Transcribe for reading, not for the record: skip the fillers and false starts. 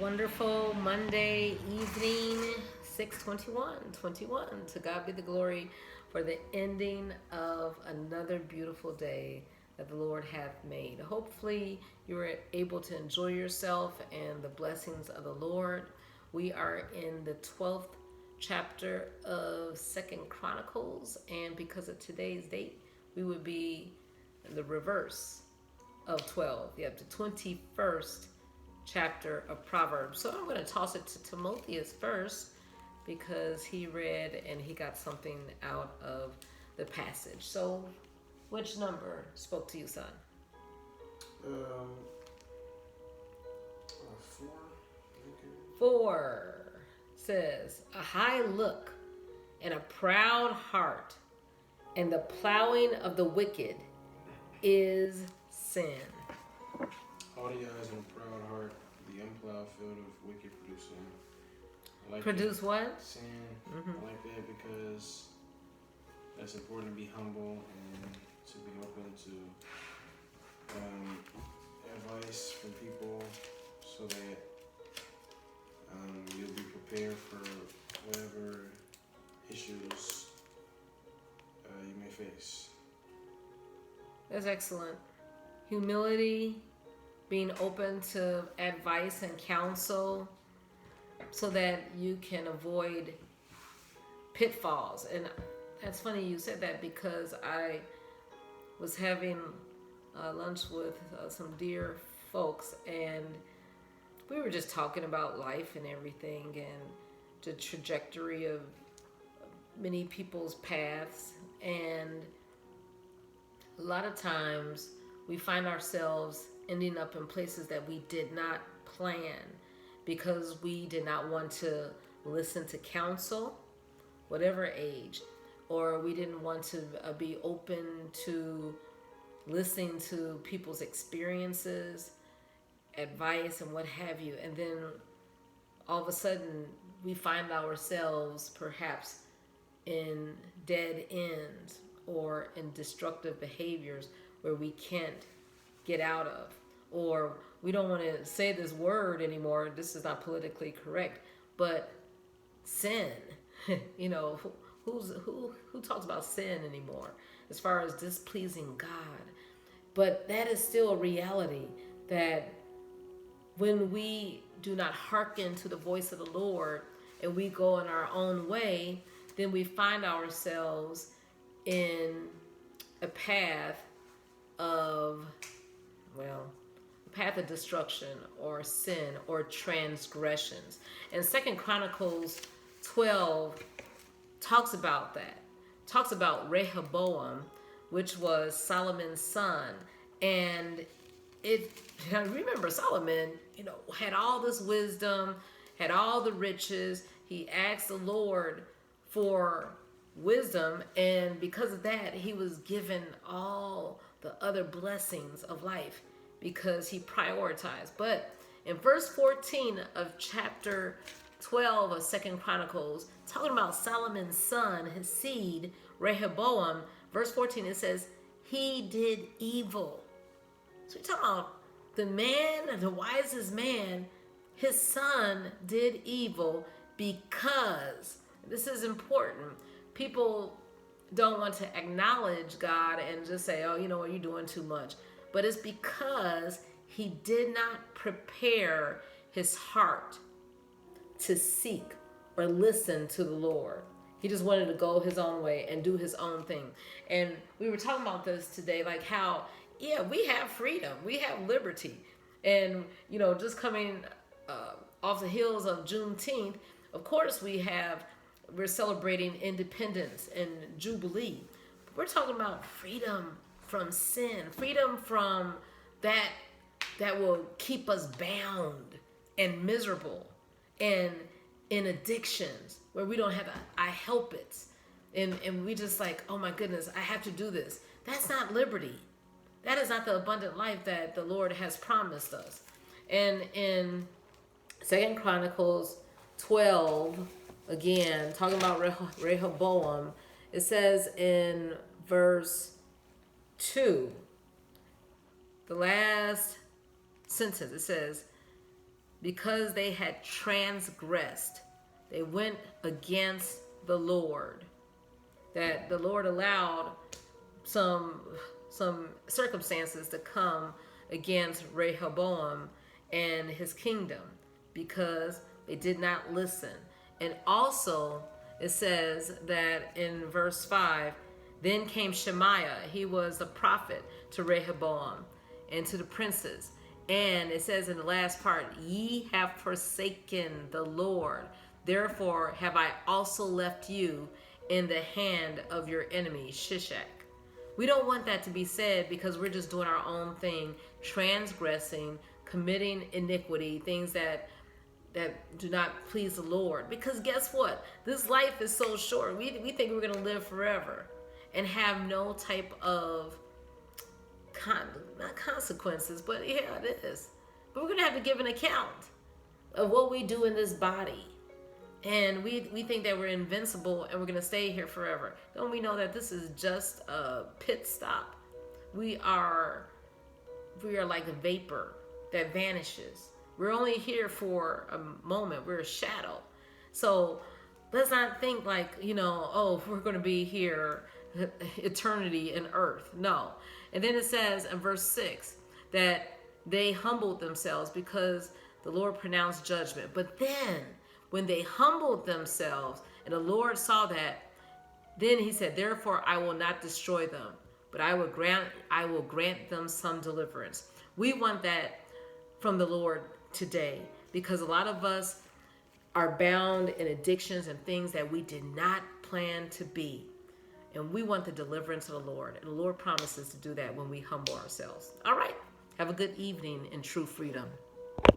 Wonderful Monday evening, 6:21. To God be the glory for the ending of another beautiful day that the Lord hath made. Hopefully you were able to enjoy yourself and the blessings of the Lord. We are in the 12th chapter of 2nd Chronicles, and because of today's date, we would be in the reverse of 12. You have the 21st chapter of Proverbs. So I'm going to toss it to Timotheus first because he read and he got something out of the passage. So which number spoke to you, son? 4. Okay. 4 says, a high look and a proud heart and the plowing of the wicked is sin. Haughty eyes and a proud heart, the unplowed field of wicked produce sin. I like Produce that. what? Sin. I like that because that's important to be humble and to be open to advice from people so that you'll be prepared for whatever issues you may face. That's excellent. Humility, being open to advice and counsel so that you can avoid pitfalls. And that's funny you said that because I was having lunch with some dear folks, and we were just talking about life and everything and the trajectory of many people's paths. And a lot of times we find ourselves ending up in places that we did not plan because we did not want to listen to counsel, whatever age, or we didn't want to be open to listening to people's experiences, advice, and what have you. And then all of a sudden we find ourselves perhaps in dead ends or in destructive behaviors where we can't get out of, or we don't want to say this word anymore. This is not politically correct, but sin. Who talks about sin anymore as far as displeasing God? But that is still a reality, that when we do not hearken to the voice of the Lord and we go in our own way, then we find ourselves in a path of, a path of destruction or sin or transgressions. And 2nd Chronicles 12 talks about that. Talks about Rehoboam, which was Solomon's son. And remember, Solomon, had all this wisdom, had all the riches. He asked the Lord for wisdom, and because of that, he was given all the other blessings of life because he prioritized. But in verse 14 of chapter 12 of 2nd Chronicles, talking about Solomon's son, his seed, Rehoboam, verse 14, it says, he did evil. So we're talking about the man, the wisest man, his son did evil because, this is important, people don't want to acknowledge God and just say, oh, you're doing too much. But it's because he did not prepare his heart to seek or listen to the Lord. He just wanted to go his own way and do his own thing. And we were talking about this today, like how, we have freedom, we have liberty. And, just coming off the heels of Juneteenth, of course we're celebrating independence and Jubilee. But we're talking about freedom from sin, freedom from that will keep us bound and miserable and in addictions where we don't have I help it. And we just like, oh my goodness, I have to do this. That's not liberty. That is not the abundant life that the Lord has promised us. And in 2nd Chronicles 12, again, talking about Rehoboam, it says in verse 2, the last sentence, it says, because they had transgressed. They went against the Lord. That the Lord allowed some circumstances to come against Rehoboam and his kingdom because they did not listen. And also it says that in verse 5, then came Shemaiah, he was the prophet to Rehoboam and to the princes. And it says in the last part, ye have forsaken the Lord, therefore have I also left you in the hand of your enemy, Shishak. We don't want that to be said because we're just doing our own thing, transgressing, committing iniquity, things that do not please the Lord. Because guess what? This life is so short. We think we're going to live forever and have no type of, not consequences, but yeah, it is. But we're going to have to give an account of what we do in this body. And we think that we're invincible and we're going to stay here forever. Don't we know that this is just a pit stop? We are like a vapor that vanishes. We're only here for a moment. We're a shadow. So let's not think like, oh, we're going to be here eternity in earth. No. And then it says in verse 6 that they humbled themselves because the Lord pronounced judgment. But then when they humbled themselves and the Lord saw that, then he said, therefore I will not destroy them, but I will grant them some deliverance. We want that from the Lord today because a lot of us are bound in addictions and things that we did not plan to be. And we want the deliverance of the Lord. And the Lord promises to do that when we humble ourselves. All right. Have a good evening in true freedom.